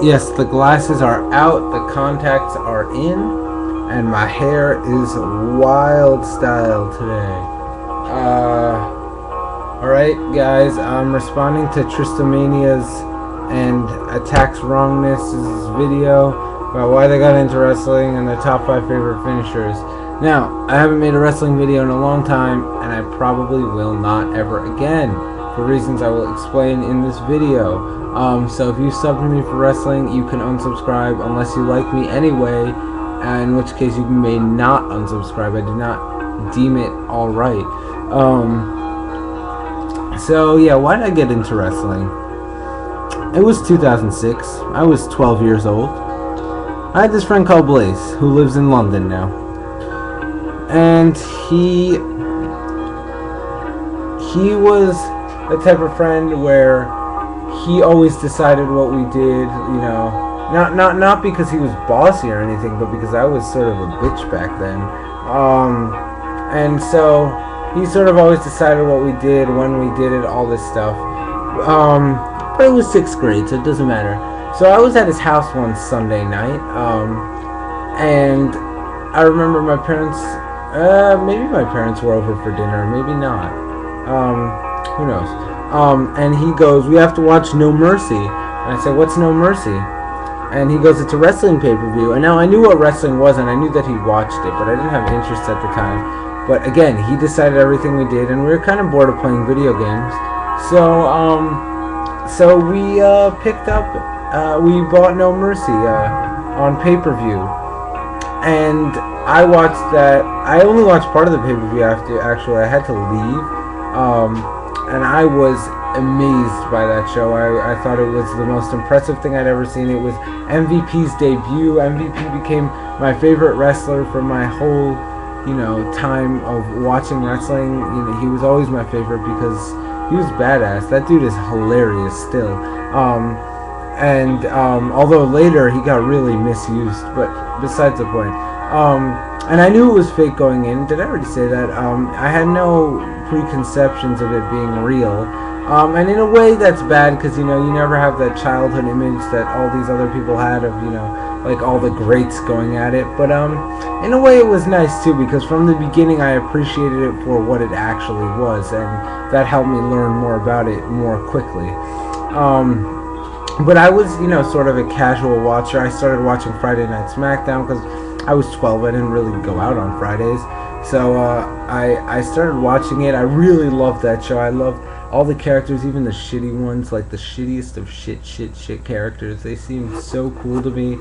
Yes, the glasses are out, the contacts are in, and my hair is wild style today. Alright guys, I'm responding to Tristamania's and Attaxwrongnes' video about why they got into wrestling and their top 5 favorite finishers. Now, I haven't made a wrestling video in a long time, and I probably will not ever again, for reasons I will explain in this video. So if you sub to me for wrestling, you can unsubscribe unless you like me anyway, in which case you may not unsubscribe. I do not deem it alright. So yeah, why did I get into wrestling? It was 2006. I was 12 years old. I had this friend called Blaze, who lives in London now. And he was the type of friend where he always decided what we did, you know, not because he was bossy or anything, but because I was sort of a bitch back then. And so he sort of always decided what we did, when we did it, all this stuff. But it was 6th grade, so it doesn't matter. So I was at his house one Sunday night, and I remember my parents, maybe my parents were over for dinner, maybe not. Who knows? And he goes, "We have to watch No Mercy." And I said, "What's No Mercy?" And he goes, "It's a wrestling pay-per-view." And now I knew what wrestling was, and I knew that he watched it, but I didn't have interest at the time. But again, he decided everything we did, and we were kind of bored of playing video games. So we picked up, we bought No Mercy on pay-per-view. And I watched that. I only watched part of the pay-per-view actually. I had to leave. And I was amazed by that show. I thought it was the most impressive thing I'd ever seen. It was MVP's debut. MVP became my favorite wrestler for my whole, you know, time of watching wrestling. You know, he was always my favorite because he was badass. That dude is hilarious still. Although later he got really misused, but besides the point. And I knew it was fake going in. Did I already say that? I had no preconceptions of it being real. And in a way that's bad because, you know, you never have that childhood image that all these other people had of, you know, like all the greats going at it. But in a way it was nice too, because from the beginning I appreciated it for what it actually was, and that helped me learn more about it more quickly. But I was, you know, sort of a casual watcher. I started watching Friday Night SmackDown because I was 12. I didn't really go out on Fridays. So I started watching it. I really loved that show. I loved all the characters, even the shitty ones, like the shittiest of shit characters. They seemed so cool to me.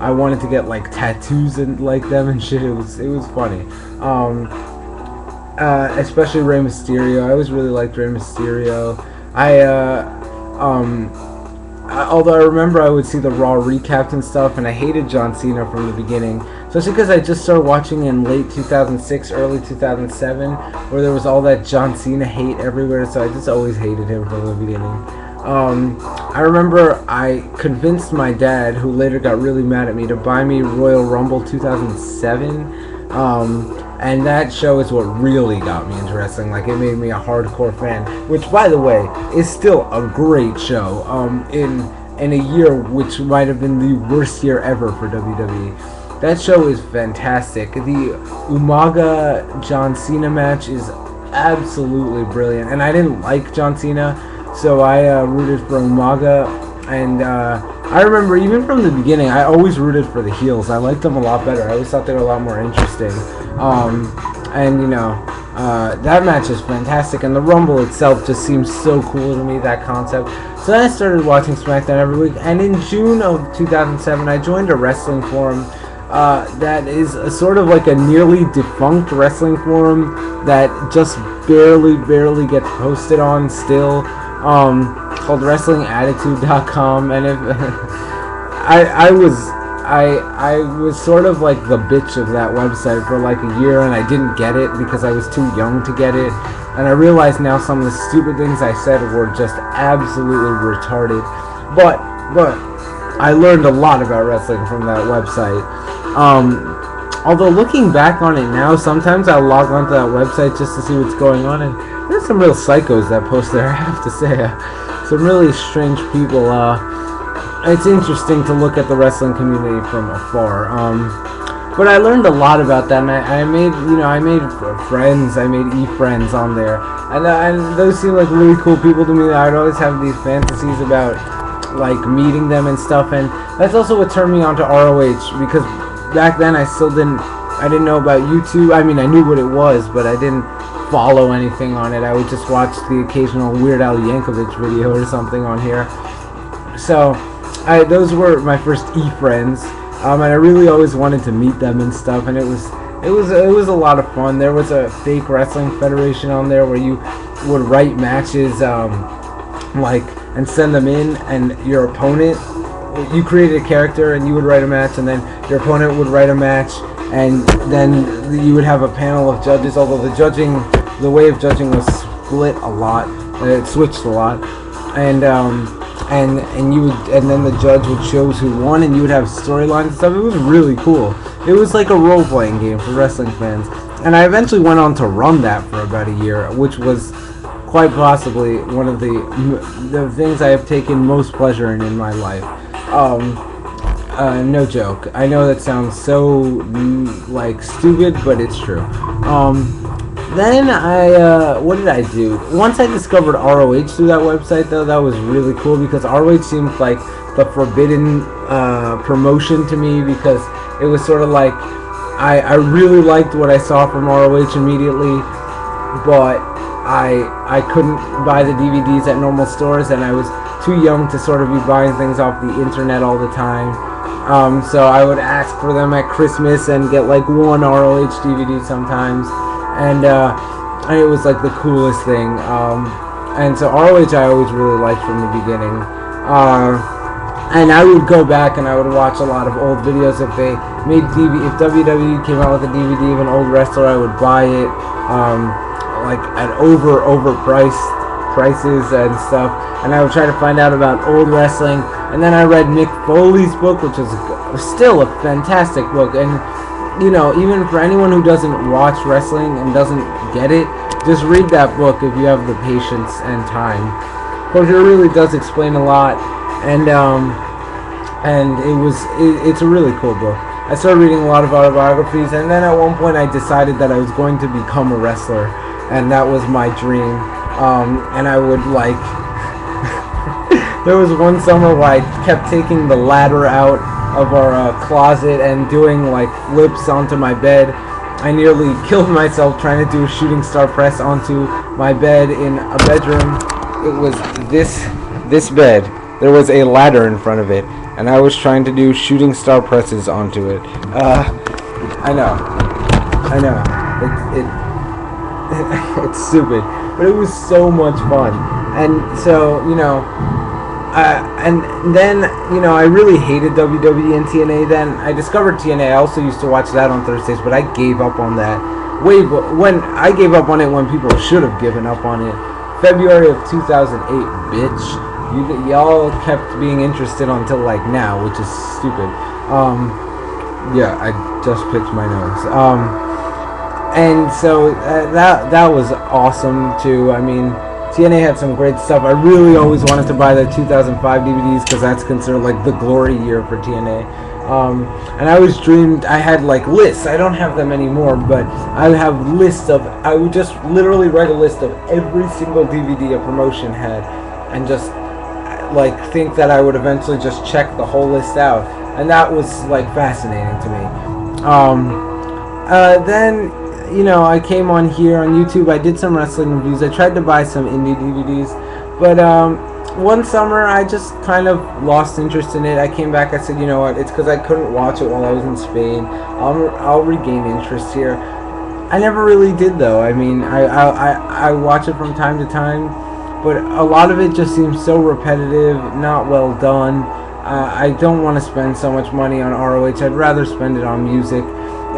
I wanted to get like tattoos and like them and shit. It was funny. Especially Rey Mysterio. I always really liked Rey Mysterio. Although I remember I would see the Raw recaps and stuff, and I hated John Cena from the beginning, especially because I just started watching in late 2006, early 2007, where there was all that John Cena hate everywhere, so I just always hated him from the beginning. I remember I convinced my dad, who later got really mad at me, to buy me Royal Rumble 2007, and that show is what really got me into wrestling. Like, it made me a hardcore fan, which, by the way, is still a great show, in a year which might have been the worst year ever for WWE. That show is fantastic. The Umaga John Cena match is absolutely brilliant, and I didn't like John Cena, so I rooted for Umaga, and I remember even from the beginning, I always rooted for the heels. I liked them a lot better. I always thought they were a lot more interesting. And you know, that match is fantastic, and the Rumble itself just seems so cool to me, that concept. So then I started watching SmackDown every week, and in June of 2007, I joined a wrestling forum that is a sort of like a nearly defunct wrestling forum that just barely gets posted on still, called WrestlingAttitude.com, and if I was sort of like the bitch of that website for like a year, and I didn't get it because I was too young to get it, and I realize now some of the stupid things I said were just absolutely retarded, but I learned a lot about wrestling from that website. Although looking back on it now, sometimes I log onto that website just to see what's going on, and there's some real psychos that post there, I have to say. Some really strange people. it's interesting to look at the wrestling community from afar. But I learned a lot about that, and I made, I made friends. I made e-friends on there, and those seem like really cool people to me. I'd always have these fantasies about like meeting them and stuff, and that's also what turned me on to ROH, because back then I didn't know about YouTube. I mean, I knew what it was, but I didn't follow anything on it. I would just watch the occasional Weird Al Yankovic video or something on here. So those were my first e-friends. And I really always wanted to meet them and stuff, and it was a lot of fun. There was a fake wrestling federation on there where you would write matches, and send them in, and your opponent, you created a character and you would write a match, and then your opponent would write a match, and then you would have a panel of judges. Although the way of judging was split a lot, it switched a lot, and then the judge would choose who won, and you would have storylines and stuff. It was really cool. It was like a role-playing game for wrestling fans, and I eventually went on to run that for about a year, which was quite possibly one of the things I have taken most pleasure in my life. No joke. I know that sounds so like stupid, but it's true. Then what did I do? Once I discovered ROH through that website, though, that was really cool, because ROH seemed like the forbidden promotion to me, because it was sort of like I really liked what I saw from ROH immediately, but I couldn't buy the DVDs at normal stores, and I was too young to sort of be buying things off the internet all the time. So I would ask for them at Christmas and get like one ROH DVD sometimes. And it was like the coolest thing. And so ROH I always really liked from the beginning. And I would go back and I would watch a lot of old videos. If they made if WWE came out with a DVD of an old wrestler, I would buy it like at overpriced prices and stuff. And I would try to find out about old wrestling. And then I read Mick Foley's book, which is still a fantastic book. And even for anyone who doesn't watch wrestling and doesn't get it, just read that book if you have the patience and time. Because it really does explain a lot, and it's a really cool book. I started reading a lot of autobiographies, and then at one point I decided that I was going to become a wrestler, and that was my dream. And I would like, there was one summer where I kept taking the ladder out of our closet and doing like flips onto my bed. I nearly killed myself trying to do a shooting star press onto my bed in a bedroom. It was this bed. There was a ladder in front of it, and I was trying to do shooting star presses onto it. I know. It's stupid, but it was so much fun. And so, and then, I really hated WWE and TNA then. I discovered TNA. I also used to watch that on Thursdays, but I gave up on that. I gave up on it when people should have given up on it. February of 2008, bitch. Y'all kept being interested until like now, which is stupid. Yeah, I just picked my nose. And so that was awesome too. I mean, TNA had some great stuff. I really always wanted to buy the 2005 DVDs because that's considered like the glory year for TNA. And I always dreamed, I had like lists. I don't have them anymore, but I would have lists of, I would just literally write a list of every single DVD a promotion had, and just like think that I would eventually just check the whole list out. And that was like fascinating to me. Then, I came on here on YouTube. I did some wrestling reviews. I tried to buy some indie DVDs, but one summer I just kind of lost interest in it. I came back. I said, you know what? It's because I couldn't watch it while I was in Spain. I'll regain interest here. I never really did, though. I mean, I watch it from time to time, but a lot of it just seems so repetitive, not well done. I don't want to spend so much money on ROH. I'd rather spend it on music.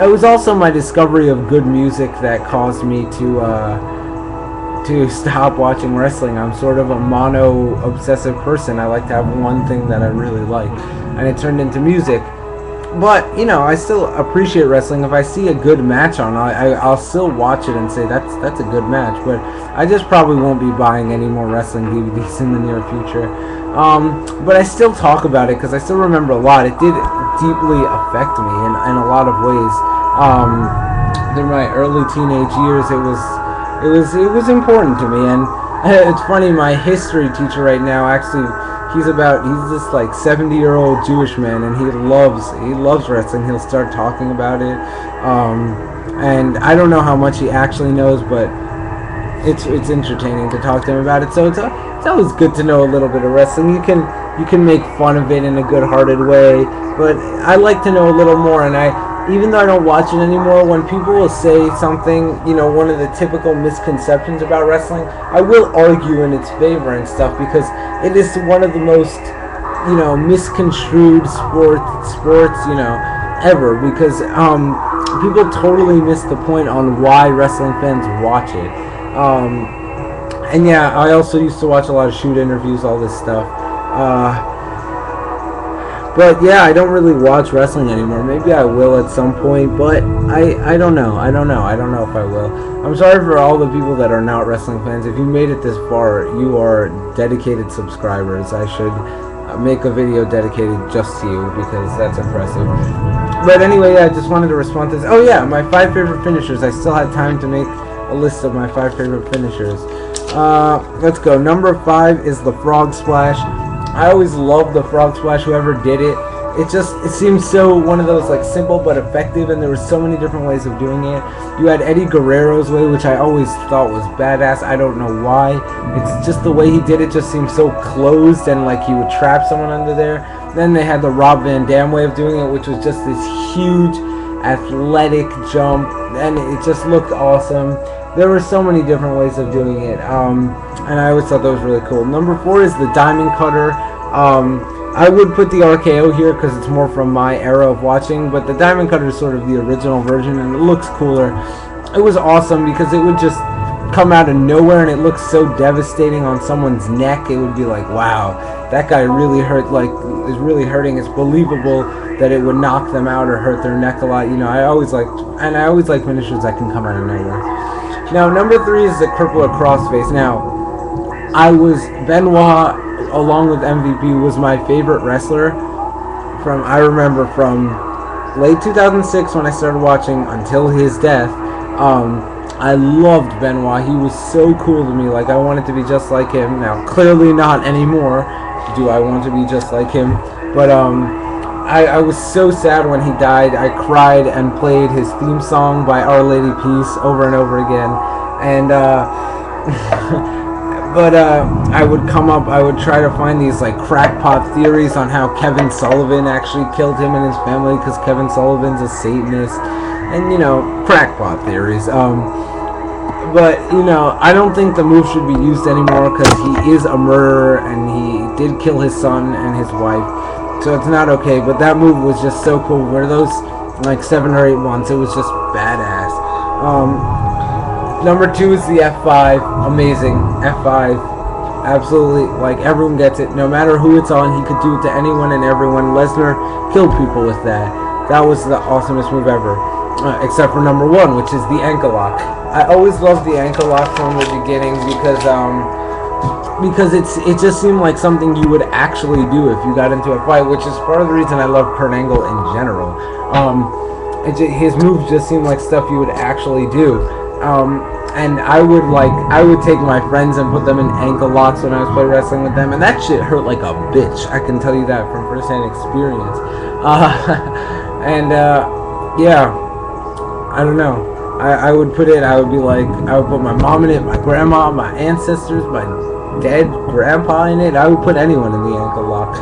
It was also my discovery of good music that caused me to stop watching wrestling. I'm sort of a mono-obsessive person. I like to have one thing that I really like, and it turned into music. But you know, I still appreciate wrestling. If I see a good match on, I'll still watch it and say that's a good match. But I just probably won't be buying any more wrestling DVDs in the near future. But I still talk about it because I still remember a lot. It did deeply affect me in a lot of ways. In my early teenage years, it was important to me. And it's funny, my history teacher right now actually. He's this like 70-year-old Jewish man, and he loves wrestling. He'll start talking about it, and I don't know how much he actually knows, but it's entertaining to talk to him about it. So it's always good to know a little bit of wrestling. You can make fun of it in a good-hearted way, but I like to know a little more. And even though I don't watch it anymore, when people will say something, you know, one of the typical misconceptions about wrestling, I will argue in its favor and stuff, because it is one of the most, you know, misconstrued sports, you know, ever, because people totally miss the point on why wrestling fans watch it. And yeah, I also used to watch a lot of shoot interviews, all this stuff. But yeah, I don't really watch wrestling anymore. Maybe I will at some point, but I don't know. I don't know if I will. I'm sorry for all the people that are not wrestling fans. If you made it this far, you are dedicated subscribers. I should make a video dedicated just to you, because that's impressive. But anyway, I just wanted to respond to this. Oh yeah, my 5 favorite finishers. I still had time to make a list of my 5 favorite finishers. Let's go. Number 5 is the frog splash. I always loved the frog splash, whoever did it. It seems so one of those like simple but effective, and there were so many different ways of doing it. You had Eddie Guerrero's way, which I always thought was badass. I don't know why. It's just the way he did it just seems so closed, and like he would trap someone under there. Then they had the Rob Van Dam way of doing it, which was just this huge athletic jump, and it just looked awesome. There were so many different ways of doing it, and I always thought that was really cool. Number 4 is the diamond cutter. I would put the RKO here because it's more from my era of watching, but the diamond cutter is sort of the original version, and it looks cooler. It was awesome because it would just come out of nowhere, and it looks so devastating on someone's neck. It would be like, wow, that guy really hurt, like, is really hurting. It's believable that it would knock them out or hurt their neck a lot. You know, I always like finishers that can come out of nowhere. Now, number 3 is the crippler crossface. Now, Benoit, along with MVP, was my favorite wrestler I remember from late 2006 when I started watching until his death. I loved Benoit. He was so cool to me. Like, I wanted to be just like him. Now, clearly not anymore do I want to be just like him. But, I was so sad when he died. I cried and played his theme song by Our Lady Peace over and over again. And, but I would try to find these like crackpot theories on how Kevin Sullivan actually killed him and his family, because Kevin Sullivan's a Satanist, and you know, crackpot theories. But you know, I don't think the move should be used anymore because he is a murderer and he did kill his son and his wife, so it's not okay. But that move was just so cool. Where those like 7 or 8 months, it was just badass. Number 2 is the F5. Amazing. F5. Absolutely. Like, everyone gets it. No matter who it's on, he could do it to anyone and everyone. Lesnar killed people with that. That was the awesomest move ever. Except for number 1, which is the ankle lock. I always loved the ankle lock from the beginning because it just seemed like something you would actually do if you got into a fight, which is part of the reason I love Kurt Angle in general. His moves just seemed like stuff you would actually do. And I would take my friends and put them in ankle locks when I was playing wrestling with them, and that shit hurt like a bitch. I can tell you that from first-hand experience. Yeah, I don't know. I would put my mom in it, my grandma, my ancestors, my dead grandpa in it. I would put anyone in the ankle lock.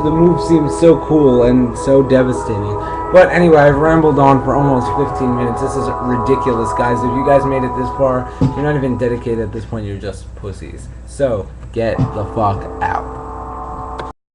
The move seems so cool and so devastating. But anyway, I've rambled on for almost 15 minutes. This is ridiculous, guys. If you guys made it this far, you're not even dedicated at this point. You're just pussies. So, get the fuck out.